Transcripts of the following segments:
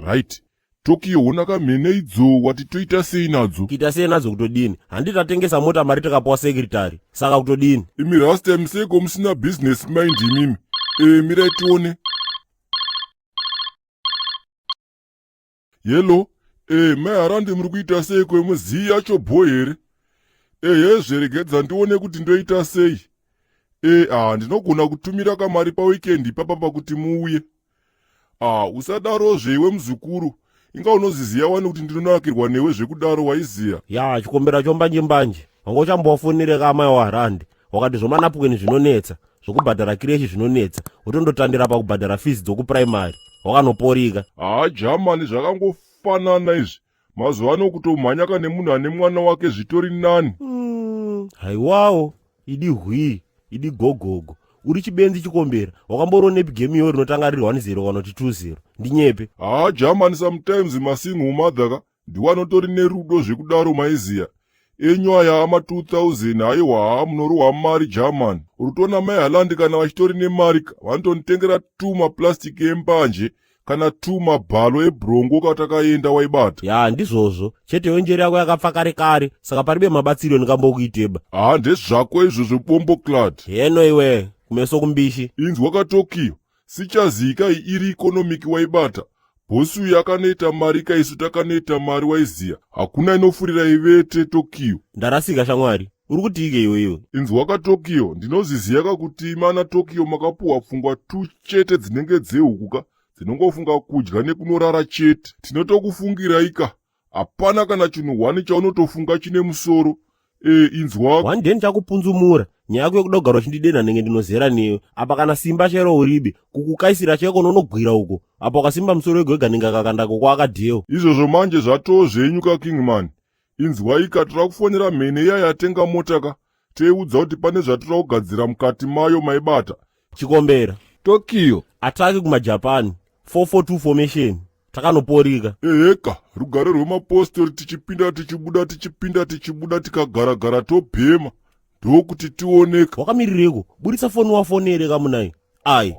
Right. Tokyo unakamhene idzo wati toita sei nadzo? Kuita sei nadzo kutodini? Handitatengesa mota mari takapuwa sekretari. Saka kutodini? Imi last time seko musina business mind imimi. Mirai tione. Hello. Maharandi muri kuita sei kwemuziyi yacho boy here? Zviregedza ndione kuti ndoita sei. Ndinogona kutumira kamari paweekend ipapa kuti muuye. Usadarozve iwe muzukuru. Inga unoziziya wani kuti ndinonakirwa newe zvekudaro waiziya. Ya, chikombera chombanje. Wanga uchambowafonere kamai waHarandi. Wakati zvomanapukweni zvinonetsa, zvokubhadhara kireshi zvinonetsa, utondotandira pakubhadhara fees dzokuprimary. Wakanoporika. Jamani zvakangofanana izvi. Mazuva ano kutomhanyaka nemunhu ane mwana wake zvitori nani. Haiwawo, idi hwii, idi gogogo. Uri chibenzi chikombera, wakamboronepi game iyo rinotanga riri 1-0 kana kuti 2-0. Ndinyepe. Jamani sometimes masingle mother ndiwanotori nerudo zvekudaro maiziya. Enyaya ama 2000 aiwa munorohwa mari German. Urutona maihalandi kana vachitori nemari vanotonditengera 2 maplastic empanje kana 2 mabhalo ebrongo katakaenda waibata. Ya, ndizvozvo. Cheteyo njeri yako yakapfa kare, saka paribe mabatsiro ndikambokuiteba. Ndezvako izvozvo bombo clad. Heno iwe, kumeso kumbishi. Inzwa kaTokyo, sichazika iri economic waibata. Bosi uyu akanoita mari kaisu takanoita mari waiziya. Hakuna inofurira ivete Tokyo. Ndarasika shamwari. Uri kutiike iwe. Inzwa kaTokyo, ndinoziziya kakuti mana Tokyo makapuwa pfungwa 2 chete dzinenge dzehukuka. Dzinongofunga kudya nekunorara chete. Tinotokufungiraika. Hapana kana chinhu 1 chaunotofunga chine musoro. Inzwa. Wandeni chakupunzumura. Nyaya yako yekuda kugara uchindidena nenge ndinozera newe. Apa kana simba chero uribe, kukukaisira cheko unonogwira uko. Apa ukasimba musoro wegwega ninga kakandako kwaakadhewo. Izvozvo manje zvatoo zvenyu kaKingman. Inzwa ika tirakufonera mhene iya yatenga motaka. Teiudza kuti pane zvatira kugadzira mukati mayo maibata. Chikombera. Tokyo. Ataki kumaJapan. 442 formation. Takanoporika. Eka, rugare rwemapostori tichipinda tichibuda tikagara tobhema. Ndokuti tioneka. Wakamirireko, budisa foni wafonere kamunai. Ai.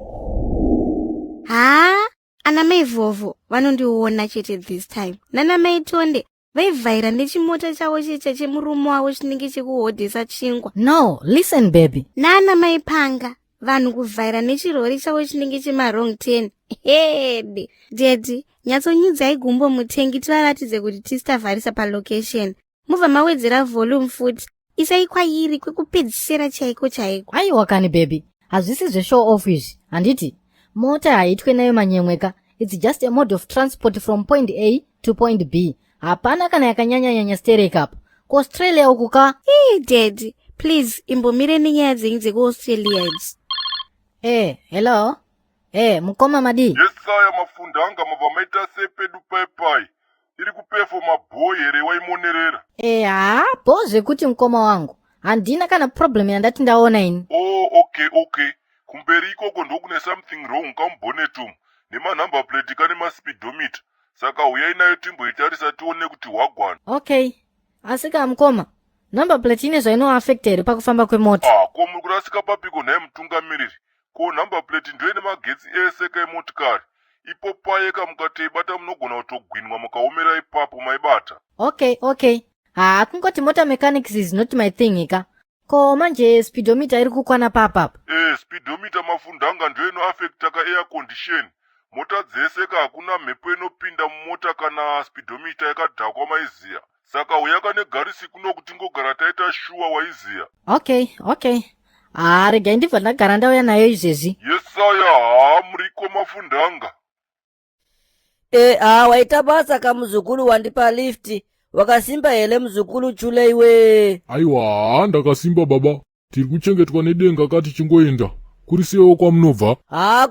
Ana mai vovho vanondiona chete this time. Nana mai Tonde vaivhaira nechimota chavo chete chemurume wavo chinenge chekuhodhesa chingwa. No, listen baby. Nana mai Panga vanhu kuvhaira nechirori chavo chinenge chemarong 10. Hede. Dedi, nyatsonyudzai gumbo mutengi tivaratidze kuti tisitavharisa palocation. Mubva mawedzera volume futi. Isai kwairi kwekupedzisira chaiko. Aiwa kani baby. Hazvisi zve-show off izvi. Handiti, mota haitwe nayo manyemweka. It's just a mode of transport from point A to point B. Hapana kana yakanyanya sterek up. Ku-Australia ukuka. Daddy, please, imbomire nenyaya dzenyu dzeku-Australia idzi. Hello? Mukoma madi. Yesaya mafundanga mabva maita sepedu pai. Iri kupefo mabhoyi here waimonerera. Bo zvekuti mukoma wangu. Handina kana problem yandati ndaona ini. Okay. Kumberi ikoko ndokune something wrong kamubonetum. Nemanumber plate kane maspeedometer. Saka uyai nayo timboitarisa tione kuti wagwana. Okay. Asika mukoma. Number plate ine zvainoaffect here pakufamba kwemota. Ko muri kurasika papiko naye mutungamiriri. Ko number plate ndoine magetsi ese kaimotikari. Ipo payeka mukateibata munogona kutogwinwa mukaomera ipapo maibata. Okay. Kungoti motor mechanics is not my thing ika. Ko manje speedometer iri kukwana papapa. Speedometer mafundanga ndio inoaffecta ka air condition. Mota dzese hakuna mhepo inopinda mumota kana speedometer yakadhakwa maiziya. Saka uyaka negarisi kuno kuti ngogara taita shuwa waiziya. Okay. Regai ndibva ndagara ndauya nayo izvezvi. Yesaya, muriko mafundanga. Waita basa kamuzukuru wandipa lift. Wakasimba hele muzukuru chule iwe. Aiwa, ndakasimba baba. Tiri kuchengetwa nedenga kati chingoenda. Kuri sewo kwamunobva?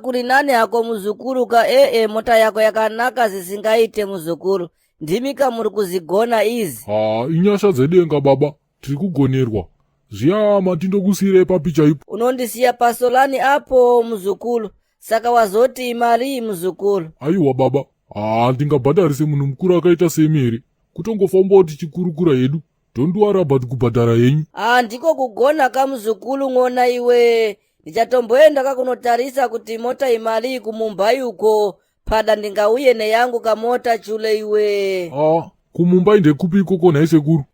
Kuri nani yako muzukuru ka mota yako yakanaka zisingaite muzukuru. Ndimika muri kuzigona izi. Inyasha dzedenga baba. Tiri kugonerwa. Zviya matindokusire papicha ipo. Unondisiya pasolani apo muzukuru. Saka wazoti imari muzukuru. Aiwa baba. Ndingabhadharise munhu mukuru akaita semere. Kutongofamba tichikurukura hedu. Tondiwarabha kubhadhara yenyu. Ndiko kugona kamuzukuru ng'ona iwe. Ndichatomboenda kakunotarisa kuti mota imari kumumbai uko. pada ndingauye neyangu kamota chule iwe. Kumumbai ndekupi ikoko nai sekuru?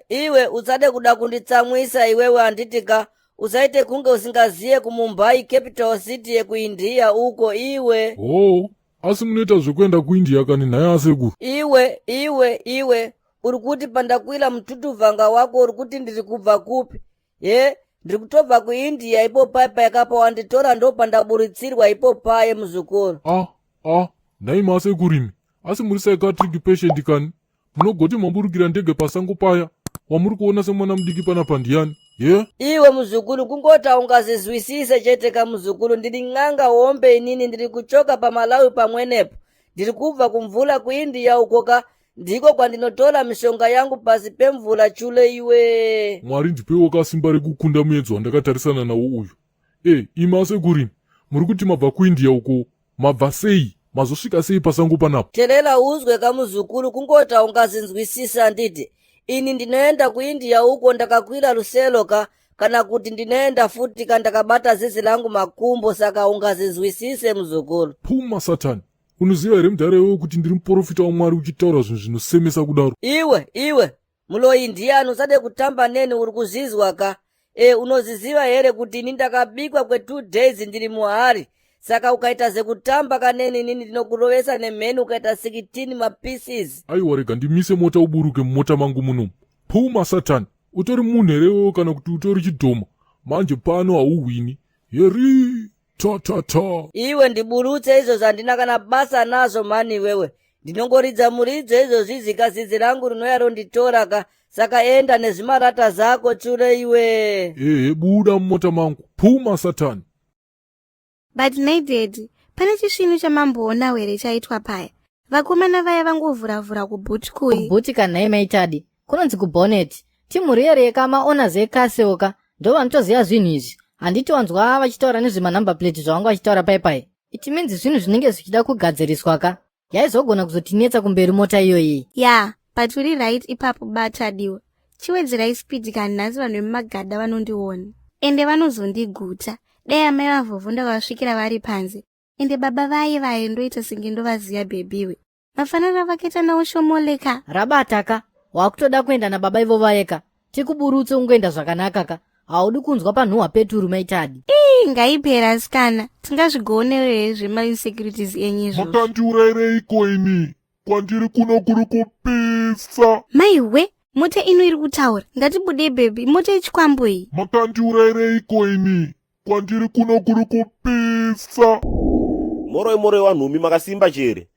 Iwe usade kuda kunditsamwisa iwewe anditika. Usaite kunge usingaziye kumumbai capital city yekuindia uko iwe. Asi munoita zvekuenda kuindia kani naye asekuru? Iwe urikuti pandakwila mtutuvanga wako urikuti ndiri kubva kupi? Ndiri kutobva kuindia ipo paye kapa wanditora ndo pandaburitsirwa ipo paye muzukuru. Nai masekurimi. Asi muri psychiatric patient kani? Munogoti mamburukira ndege pasango paya. Wamuri kuona semwana mudiki pana pandiyani? Iwe muzukuru kungota ungazizwisise chete ka muzukuru. Ndiri ng'anga hombe inini, ndiri kuchoka pa Malawi pamwenepo. Ndiri kubva kumvula kuindia ukoka. Ndiko kwandinotora mishonga yangu pasi pemvula chule iwe. Mwari ndipewo kasimba rekukunda muedzo wandakatarisana nawo uyu. Imi asekurimi, muri kuti mabva kuindia uko, mabva sei? Mazosvika sei pasango panapo? Telela uzwe kamuzukuru kungota ungazinzwisisa nditi. Ini ndinoenda kuindia uko ndakakwira ruselo kana kuti ndinoenda futi kandakabata zizi langu makumbo, saka ungazinzwisise muzukuru. Puma satani. Unoziva here mudhara iwewe kuti ndiri muprofita waMwari uchitaura zvinhu zvinosemesa kudaro? Iwe muloindiani usade kutamba neni, uri kuzizwa ka? Unoziziva here kuti ini ndakabikwa 2 days ndiri muhari, saka ukaita zekutamba kaneni nini ndinokurovesa nemheni ukaita 16 mapieces. Aiwa rega ndimise mota uburuke mumota mangu munomu. Puma satani. Utori munhu here iwewe kana kuti utori chidhoma? Manje pano hauhwini. Iwe ndiburutse izo zvandina kana basa nazo mani wewe. Ndinongoridza muridzo izo zvizika zizi rangu rinoya ronditora ka, saka enda nezvimarata zako chure iwe. Buda mumota mangu. Puma satani. But naidedi, pane chisvinu chamamboona here chaitwa paya. Vakomana vaya vangovhuravhura kubhuti kui. Kubhuti kanhai maitadi. Kunonzi kubhoneti. Timuriyere yekamaona zekaseoka. Ndo vanotoziva zvinhu izvi. Handiti wanzwa vachitaura nezvemanhamba plate zvavanga vachitaura pai. It means zvinhu zvinenge zvichida kugadziriswa ka. Yaizogona kuzotinetsa kumberi mota iyoyi. But uri right ipapo batadiwa. Chiwedzerai speed kani nhasi vanhu vemumagadha vanondiona. Ende vanozondiguta. Dai amai vavhovhunda vasvikira vari panze. Ende baba vaye ndoita senge ndovaziya bhebiwe. Mafanana vakaita nawo shomoleka. Rabata ka. Wakutoda kuenda nababa ivo vayeka. Tikuburutse ungoenda zvakanaka ka. Haudi kunzwa panhuwa peturu maitadi. Ngaipera sikana. Tingazvigonewo zvema-insecurities enyizvo. Makandiurayireiko ini? Kwandiri kuno kuri kupisa. Maiwe, mota ino iri kutaura. Ngatibude bhebi, mota yechikwambo iyi. Makandiurayireiko ini? Kwandiri kuno kuri kupisa. Moroi wanhumi makasimba chere.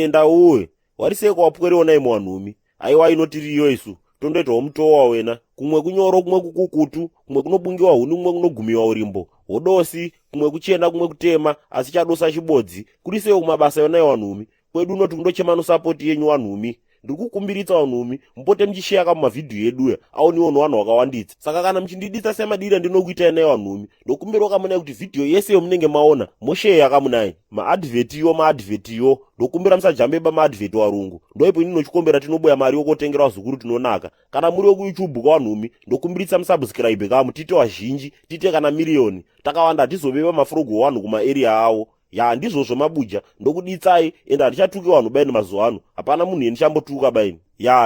Ndauwe. Wariseko wapwere onaimo wanhumi. Aiwa inotiriyo isu. Tondoitawo mutowa wena. Kumwe kunyoro, kumwe kukukutu, kumwe kunobungiwa huni, kumwe kunogumiwa urimbo. Hodosi, kumwe kuchena, kumwe kutema, asi chadosa chibodzi. Kurisewo kumabasa yona wanhumi. Kwedu unoti kundochemano support yenyu wanhumi. Ndikukumbiritsa wanhumi, mpote mchishare mumavhidhiyo edu aoniwo nevanhu vakawanditsa. Saka kana mchindiditsa semadira ndinokuitai naye wanhumi, ndokumbira kamunai kuti vhidhiyo yese yomunenge maona mosheya kamunai. Maadvertiyo, ndokumbira musajambe pamaadvert warungu. Ndoipo ini nochikombera tinoboya mari yokotengera wazukuru tinonaka. Kana muri wekuYouTube kwawanhumi, ndokumbiritsa musubscribe kamu tite wazhinji, tite kana miriyoni. Takawanda hatizobeba mafrogo wanhu kumaarea awo. Ndizvozvo mabuja, ndokuditsai ende hatichatuki vanhu baini mazuva ano. Hapana munhu yenichambotuka baini.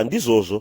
Ndizvozvo.